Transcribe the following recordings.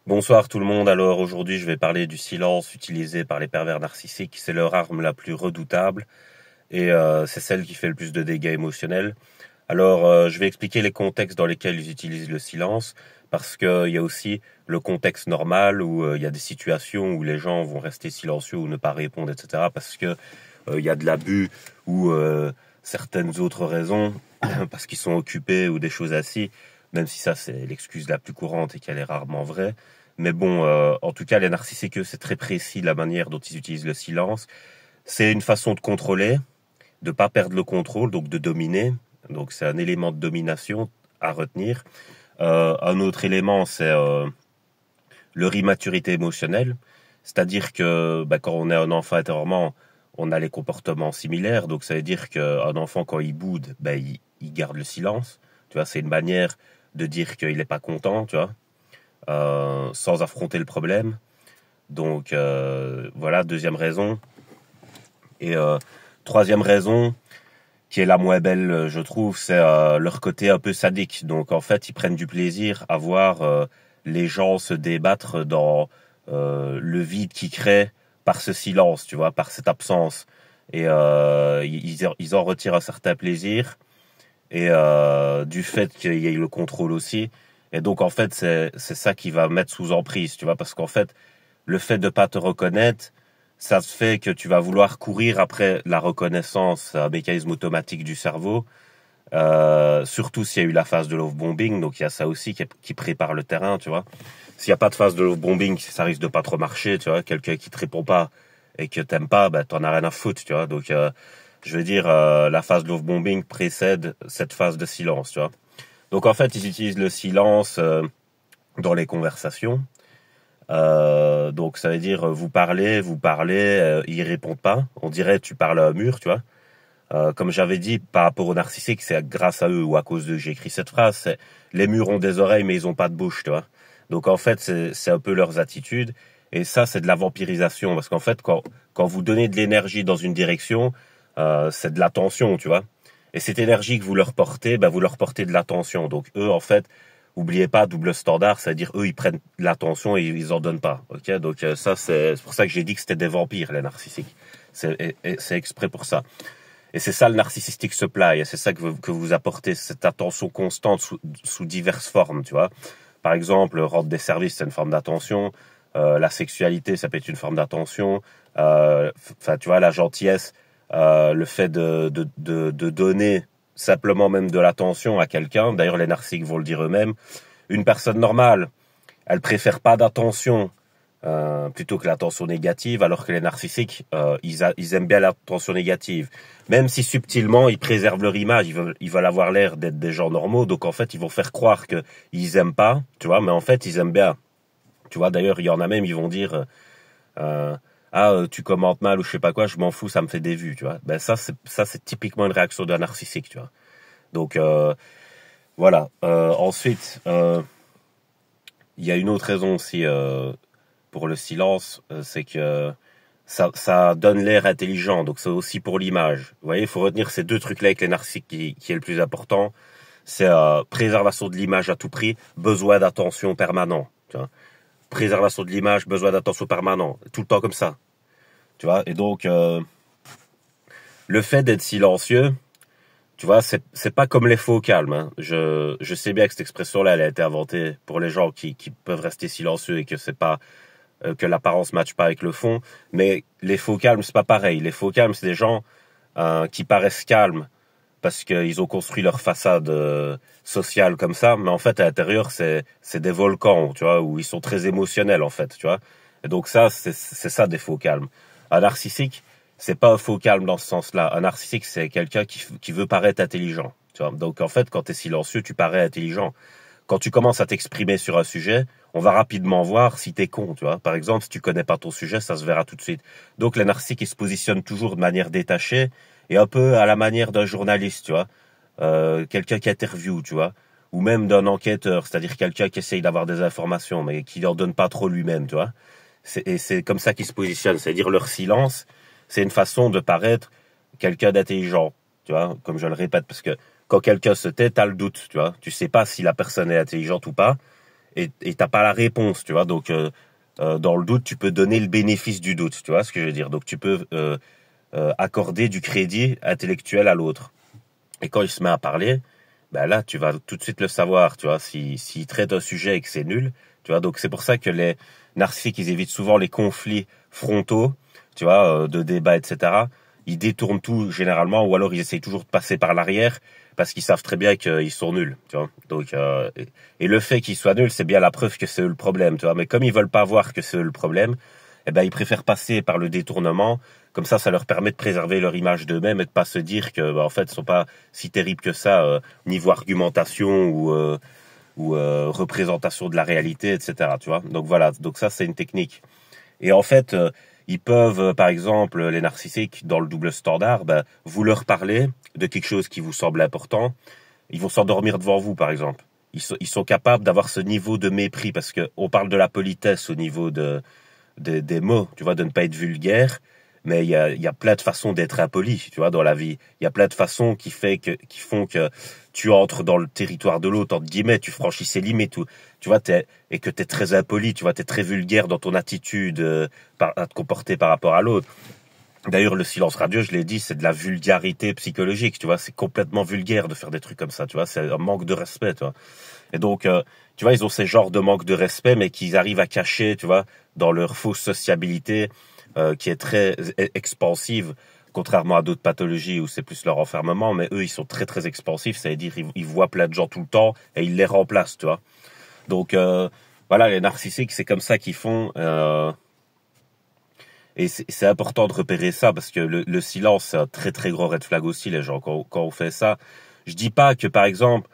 Bonsoir tout le monde. Alors aujourd'hui, je vais parler du silence utilisé par les pervers narcissiques. C'est leur arme la plus redoutable et c'est celle qui fait le plus de dégâts émotionnels. Alors je vais expliquer les contextes dans lesquels ils utilisent le silence parce qu'il y a aussi le contexte normal où il y a des situations où les gens vont rester silencieux ou ne pas répondre, etc. parce que il y a de l'abus ou certaines autres raisons parce qu'ils sont occupés ou des choses ainsi. Même si ça c'est l'excuse la plus courante et qu'elle est rarement vraie. Mais bon, en tout cas, les narcissiques, eux, c'est très précis la manière dont ils utilisent le silence. C'est une façon de contrôler, de pas perdre le contrôle, donc de dominer. Donc c'est un élément de domination à retenir. Un autre élément, c'est leur immaturité émotionnelle. C'est-à-dire que quand on est un enfant intérieurement, on a les comportements similaires. Donc ça veut dire qu'un enfant, quand il boude, il garde le silence. Tu vois, c'est une manière de dire qu'il n'est pas content, tu vois. Sans affronter le problème. Donc voilà, deuxième raison. Et troisième raison, qui est la moins belle, je trouve, c'est leur côté un peu sadique. Donc en fait, ils prennent du plaisir à voir les gens se débattre dans le vide qu'ils créent par ce silence, tu vois, par cette absence. Et ils en retirent un certain plaisir. Et du fait qu'il y ait le contrôle aussi. Et donc en fait c'est ça qui va mettre sous emprise, tu vois, parce qu'en fait le fait de pas te reconnaître, ça se fait que tu vas vouloir courir après la reconnaissance, un mécanisme automatique du cerveau, surtout s'il y a eu la phase de love bombing, donc il y a ça aussi qui prépare le terrain, tu vois. S'il y a pas de phase de love bombing, ça risque de pas trop marcher, tu vois. Quelqu'un qui te répond pas et que t'aimes pas, t'en as rien à foutre, tu vois. Donc je veux dire, la phase de love bombing précède cette phase de silence, tu vois. Donc en fait, ils utilisent le silence dans les conversations. Donc ça veut dire vous parlez, ils répondent pas. On dirait tu parles à un mur, tu vois. Comme j'avais dit, par rapport aux narcissiques, c'est grâce à eux ou à cause d'eux que j'ai écrit cette phrase. C'est les murs ont des oreilles mais ils ont pas de bouche, tu vois. Donc en fait, c'est un peu leurs attitudes. Et ça, c'est de la vampirisation parce qu'en fait, quand vous donnez de l'énergie dans une direction, c'est de l'attention, tu vois. Et cette énergie que vous leur portez, vous leur portez de l'attention. Donc eux, en fait, oubliez pas, double standard, c'est-à-dire eux, ils prennent l'attention et ils en donnent pas. Ok, donc ça, c'est pour ça que j'ai dit que c'était des vampires, les narcissiques. C'est exprès pour ça. Et c'est ça le narcissistic supply. Et c'est ça que vous apportez, cette attention constante sous diverses formes, tu vois. Par exemple, rendre des services, c'est une forme d'attention. La sexualité, ça peut être une forme d'attention. Tu vois, la gentillesse. Le fait de donner simplement même de l'attention à quelqu'un, d'ailleurs les narcissiques vont le dire eux-mêmes, une personne normale, elle préfère pas d'attention plutôt que l'attention négative, alors que les narcissiques, ils aiment bien l'attention négative. Même si subtilement, ils préservent leur image, ils veulent avoir l'air d'être des gens normaux, donc en fait, ils vont faire croire qu'ils aiment pas, tu vois, mais en fait, ils aiment bien. Tu vois, d'ailleurs, il y en a même, ils vont dire... tu commentes mal ou je sais pas quoi, je m'en fous, ça me fait des vues, tu vois. Ça c'est typiquement une réaction d'un narcissique, tu vois. Donc voilà. Ensuite, il y a une autre raison aussi pour le silence, c'est que ça donne l'air intelligent, donc c'est aussi pour l'image. Vous voyez, il faut retenir ces deux trucs-là avec les narcissiques qui est le plus important. C'est préservation de l'image à tout prix, besoin d'attention permanent, tu vois. Préservation de l'image, besoin d'attention permanent, tout le temps comme ça. Tu vois, et donc le fait d'être silencieux, tu vois, c'est pas comme les faux calmes, hein. Je sais bien que cette expression-là, elle a été inventée pour les gens qui peuvent rester silencieux et que c'est pas que l'apparence matche pas avec le fond, mais les faux calmes, c'est pas pareil. Les faux calmes, c'est des gens qui paraissent calmes parce qu'ils ont construit leur façade sociale comme ça, mais en fait à l'intérieur c'est des volcans, tu vois, où ils sont très émotionnels en fait, tu vois. Et donc ça c'est ça des faux calmes. Un narcissique, c'est pas un faux calme dans ce sens-là. Un narcissique, c'est quelqu'un qui veut paraître intelligent, tu vois. Donc en fait, quand tu es silencieux, tu parais intelligent. Quand tu commences à t'exprimer sur un sujet, on va rapidement voir si t'es con, tu vois. Par exemple, si tu connais pas ton sujet, ça se verra tout de suite. Donc les narcissiques, ils se positionnent toujours de manière détachée et un peu à la manière d'un journaliste, tu vois. Quelqu'un qui interviewe, tu vois. Ou même d'un enquêteur, c'est-à-dire quelqu'un qui essaye d'avoir des informations, mais qui n'en donne pas trop lui-même, tu vois. Et c'est comme ça qu'ils se positionnent, c'est-à-dire leur silence, c'est une façon de paraître quelqu'un d'intelligent, tu vois, comme je le répète, parce que quand quelqu'un se tait, t'as le doute, tu vois. Tu sais pas si la personne est intelligente ou pas, et t'as pas la réponse, tu vois. Donc dans le doute, tu peux donner le bénéfice du doute, tu vois ce que je veux dire. Donc tu peux accorder du crédit intellectuel à l'autre. Et quand il se met à parler, ben là, tu vas tout de suite le savoir, tu vois, s'il traite un sujet et que c'est nul, tu vois. Donc c'est pour ça que les narcissiques, ils évitent souvent les conflits frontaux, tu vois, de débat, etc. Ils détournent tout généralement, ou alors ils essayent toujours de passer par l'arrière, parce qu'ils savent très bien qu'ils sont nuls, tu vois. Donc et le fait qu'ils soient nuls, c'est bien la preuve que c'est eux le problème, tu vois. Mais comme ils veulent pas voir que c'est eux le problème, eh ben ils préfèrent passer par le détournement. Comme ça leur permet de préserver leur image d'eux-mêmes et de pas se dire que, en fait, ils sont pas si terribles que ça, niveau argumentation ou représentation de la réalité, etc. Tu vois. Donc voilà. Donc ça, c'est une technique. Et en fait, ils peuvent, par exemple, les narcissiques, dans le double standard, vous leur parler de quelque chose qui vous semble important. Ils vont s'endormir devant vous, par exemple. Ils sont capables d'avoir ce niveau de mépris parce que on parle de la politesse au niveau des mots, tu vois, de ne pas être vulgaire. Mais il y a plein de façons d'être impoli, tu vois, dans la vie. Il y a plein de façons qui font que tu entres dans le territoire de l'autre, entre guillemets, tu franchis ses limites, tu vois, et que t'es très impoli, tu vois, t'es très vulgaire dans ton attitude à te comporter par rapport à l'autre. D'ailleurs, le silence radio, je l'ai dit, c'est de la vulgarité psychologique, tu vois, c'est complètement vulgaire de faire des trucs comme ça, tu vois, c'est un manque de respect, tu vois. Et donc, tu vois, ils ont ces genres de manque de respect, mais qu'ils arrivent à cacher, tu vois, dans leur fausse sociabilité, qui est très expansive, contrairement à d'autres pathologies où c'est plus leur enfermement, mais eux, ils sont très, très expansifs, ça veut dire ils voient plein de gens tout le temps et ils les remplacent, tu vois. Donc, voilà, les narcissiques, c'est comme ça qu'ils font, et c'est important de repérer ça, parce que le silence, c'est un très, très gros red flag aussi, les gens, quand on fait ça. Je dis pas que, par exemple,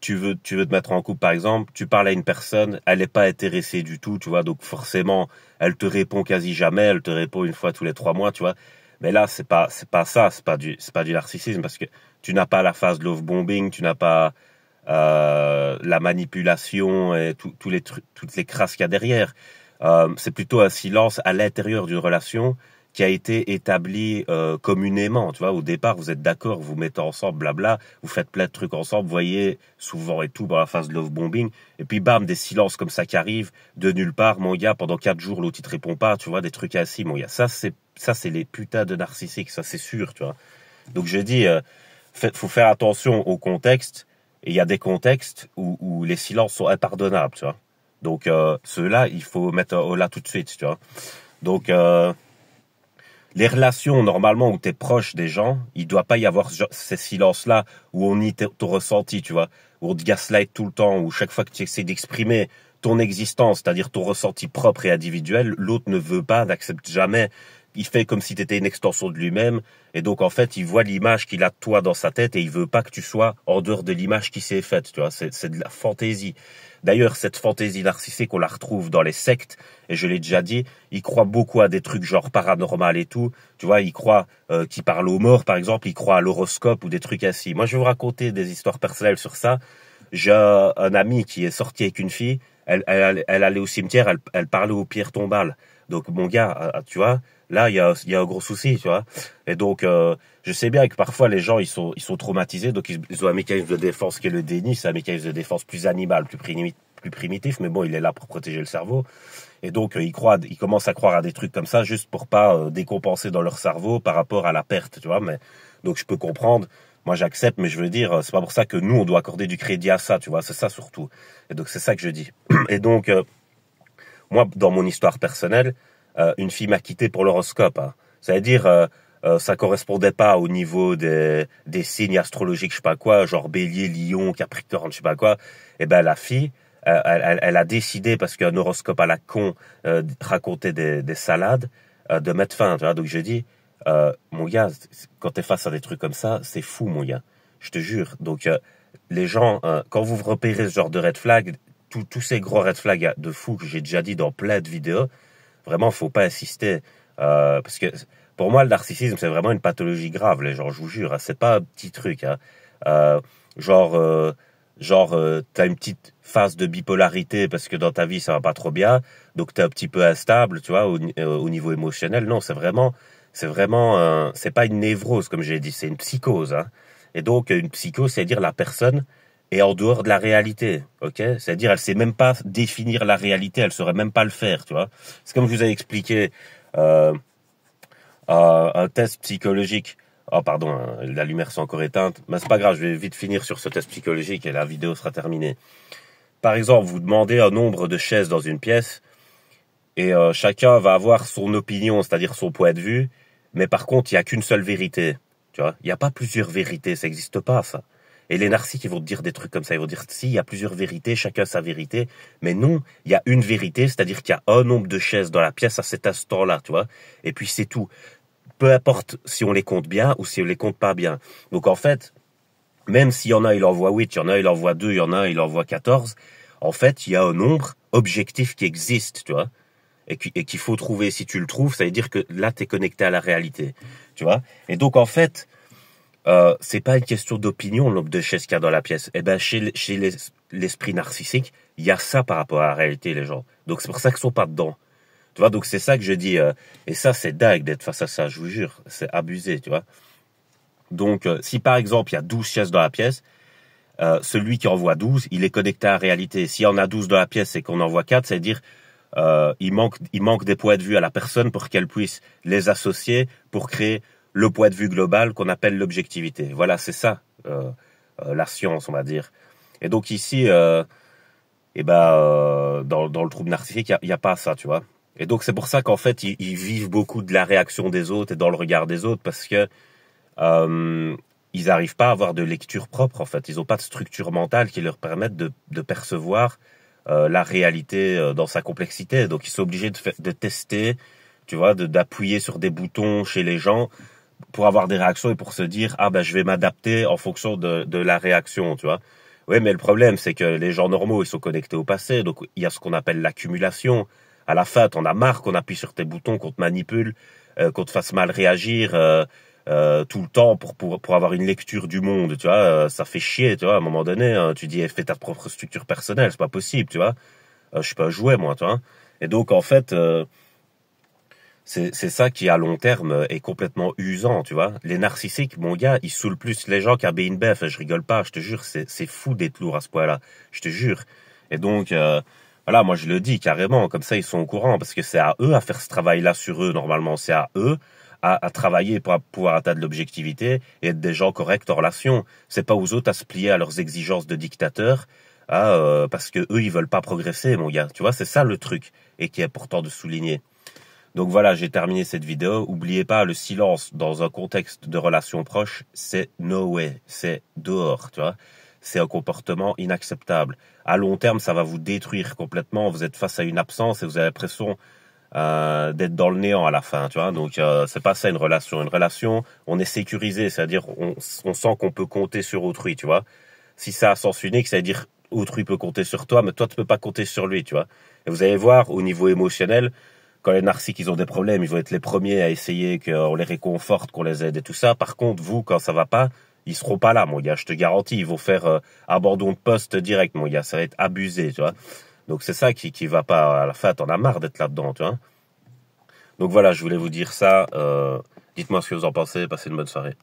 tu veux te mettre en couple, par exemple, tu parles à une personne, elle n'est pas intéressée du tout, tu vois, donc forcément, elle te répond quasi jamais, elle te répond une fois tous les 3 mois, tu vois. Mais là, c'est pas ça, c'est pas du narcissisme, parce que tu n'as pas la phase de love bombing, tu n'as pas la manipulation et toutes les crasses qu'il y a derrière. C'est plutôt un silence à l'intérieur d'une relation qui a été établi communément, tu vois. Au départ, vous êtes d'accord, vous mettez ensemble, blabla, vous faites plein de trucs ensemble, vous voyez, souvent et tout, dans la phase de love bombing, et puis bam, des silences comme ça qui arrivent, de nulle part, mon gars, pendant 4 jours, l'autre il te répond pas, tu vois, des trucs ainsi, mon gars. Ça, c'est les putains de narcissiques, ça c'est sûr, tu vois. Donc je dis, faut faire attention au contexte, et il y a des contextes où les silences sont impardonnables, tu vois. Donc ceux-là, il faut mettre un holà tout de suite, tu vois. Donc les relations, normalement, où tu es proche des gens, il doit pas y avoir ces silences-là où on nie ton ressenti, tu vois, où on te gaslight tout le temps, où chaque fois que tu essaies d'exprimer ton existence, c'est-à-dire ton ressenti propre et individuel, l'autre ne veut pas, n'accepte jamais. Il fait comme si tu étais une extension de lui-même, et donc en fait, il voit l'image qu'il a de toi dans sa tête, et il veut pas que tu sois en dehors de l'image qui s'est faite, tu vois, c'est de la fantaisie. D'ailleurs, cette fantaisie narcissique, on la retrouve dans les sectes, et je l'ai déjà dit, ils croient beaucoup à des trucs genre paranormal et tout, tu vois, ils croient qu'ils parlent aux morts, par exemple, ils croient à l'horoscope ou des trucs ainsi. Moi, je vais vous raconter des histoires personnelles sur ça. J'ai un ami qui est sorti avec une fille, elle allait au cimetière, elle parlait aux pierres tombales. Donc, mon gars, tu vois, là, il y a un gros souci, tu vois. Et donc, je sais bien que parfois, les gens, ils sont traumatisés, donc ils ont un mécanisme de défense qui est le déni, c'est un mécanisme de défense plus animal, plus primitif, mais bon, il est là pour protéger le cerveau. Et donc, ils commencent à croire à des trucs comme ça, juste pour pas décompenser dans leur cerveau par rapport à la perte, tu vois. Mais, donc, je peux comprendre. Moi, j'accepte, mais je veux dire, c'est pas pour ça que nous, on doit accorder du crédit à ça, tu vois. C'est ça, surtout. Et donc, c'est ça que je dis. Et donc, moi, dans mon histoire personnelle, une fille m'a quitté pour l'horoscope, hein. C'est-à-dire, ça correspondait pas au niveau des signes astrologiques, je sais pas quoi, genre Bélier, Lion, Capricorne, je sais pas quoi. Et ben, la fille, elle a décidé, parce qu'un horoscope à la con racontait des salades, de mettre fin, tu vois. Donc, je dis, mon gars, quand t'es face à des trucs comme ça, c'est fou, mon gars. Je te jure. Donc, les gens, quand vous repérez ce genre de red flag, tous ces gros red flags de fou que j'ai déjà dit dans plein de vidéos, vraiment, faut pas insister. Parce que pour moi, le narcissisme, c'est vraiment une pathologie grave, les gens, je vous jure. Hein, c'est pas un petit truc. Hein. Genre, t'as une petite phase de bipolarité parce que dans ta vie, ça va pas trop bien. Donc, t'es un petit peu instable, tu vois, au niveau émotionnel. Non, c'est pas une névrose, comme j'ai dit, c'est une psychose. Hein. Et donc, une psychose, c'est-à-dire la personne, est en dehors de la réalité, ok? C'est-à-dire, elle sait même pas définir la réalité, elle saurait même pas le faire, tu vois? C'est comme je vous ai expliqué, euh, un test psychologique. Oh, pardon, hein, la lumière s'est encore éteinte. Mais c'est pas grave, je vais vite finir sur ce test psychologique et la vidéo sera terminée. Par exemple, vous demandez un nombre de chaises dans une pièce et chacun va avoir son opinion, c'est-à-dire son point de vue. Mais par contre, il y a qu'une seule vérité. Tu vois, il n'y a pas plusieurs vérités, ça n'existe pas, ça. Et les narcissiques, ils vont te dire des trucs comme ça. Ils vont dire, si, il y a plusieurs vérités, chacun sa vérité. Mais non, il y a une vérité, c'est-à-dire qu'il y a un nombre de chaises dans la pièce à cet instant-là, tu vois. Et puis c'est tout. Peu importe si on les compte bien ou si on les compte pas bien. Donc en fait, même s'il y en a, il en voit 8, il y en a, il en voit 2, il y en a, il en voit 14, en fait, il y a un nombre objectif qui existe, tu vois, et qu'il faut trouver. Si tu le trouves, ça veut dire que là, tu es connecté à la réalité, tu vois. Et donc en fait, c'est pas une question d'opinion, le nombre de chaises qu'il y a dans la pièce. Eh ben, chez l'esprit narcissique, il y a ça par rapport à la réalité, les gens. Donc c'est pour ça qu'ils sont pas dedans. Tu vois, donc c'est ça que je dis. Et ça, c'est dingue d'être face à ça, je vous jure. C'est abusé, tu vois. Donc, si par exemple, il y a 12 chaises dans la pièce, celui qui en voit 12, il est connecté à la réalité. S'il y en a 12 dans la pièce et qu'on en voit 4, c'est-à-dire il manque des points de vue à la personne pour qu'elle puisse les associer pour créer le point de vue global qu'on appelle l'objectivité. Voilà, c'est ça, la science, on va dire. Et donc ici, dans le trouble narcissique, il y a pas ça, tu vois. Et donc c'est pour ça qu'en fait, ils vivent beaucoup de la réaction des autres et dans le regard des autres parce que ils n'arrivent pas à avoir de lecture propre, en fait. Ils n'ont pas de structure mentale qui leur permette de percevoir la réalité dans sa complexité. Donc, ils sont obligés de tester, tu vois, d'appuyer sur des boutons chez les gens pour avoir des réactions et pour se dire, ah ben, je vais m'adapter en fonction de la réaction, tu vois. Oui, mais le problème, c'est que les gens normaux, ils sont connectés au passé. Donc, il y a ce qu'on appelle l'accumulation. À la fin, t'en as marre qu'on appuie sur tes boutons, qu'on te manipule, qu'on te fasse mal réagir, tout le temps pour avoir une lecture du monde, tu vois, ça fait chier, tu vois, à un moment donné, hein, tu dis, fais ta propre structure personnelle, c'est pas possible, tu vois, je suis pas un jouet, moi, tu vois, et donc, en fait, c'est ça qui, à long terme, est complètement usant, tu vois, les narcissiques, mon gars, ils saoulent plus les gens qu'à BNBF, je rigole pas, je te jure, c'est fou d'être lourd à ce point-là, je te jure, et donc, voilà, moi, je le dis carrément, comme ça, ils sont au courant, parce que c'est à eux à faire ce travail-là sur eux, normalement, c'est à eux à travailler pour pouvoir atteindre l'objectivité et être des gens corrects en relation. C'est pas aux autres à se plier à leurs exigences de dictateurs, parce que eux ils veulent pas progresser, mon gars. Tu vois, c'est ça le truc et qui est important de souligner. Donc voilà, j'ai terminé cette vidéo. Oubliez pas, le silence dans un contexte de relation proche, c'est no way, c'est dehors, tu vois. C'est un comportement inacceptable. À long terme, ça va vous détruire complètement. Vous êtes face à une absence et vous avez l'impression d'être dans le néant à la fin, tu vois. Donc c'est pas ça une relation. Une relation, on est sécurisé, c'est-à-dire on sent qu'on peut compter sur autrui, tu vois. Si c'est à sens unique, c'est-à-dire autrui peut compter sur toi, mais toi tu peux pas compter sur lui, tu vois. Et vous allez voir au niveau émotionnel, quand les narcissiques ils ont des problèmes, ils vont être les premiers à essayer qu'on les réconforte, qu'on les aide et tout ça. Par contre, vous, quand ça va pas, ils seront pas là, mon gars. Je te garantis, ils vont faire abandon de poste direct, mon gars. Ça va être abusé, tu vois. Donc c'est ça qui va pas. À la fin, t'en as marre d'être là-dedans, tu vois. Donc voilà, je voulais vous dire ça. Dites-moi ce que vous en pensez. Passez une bonne soirée.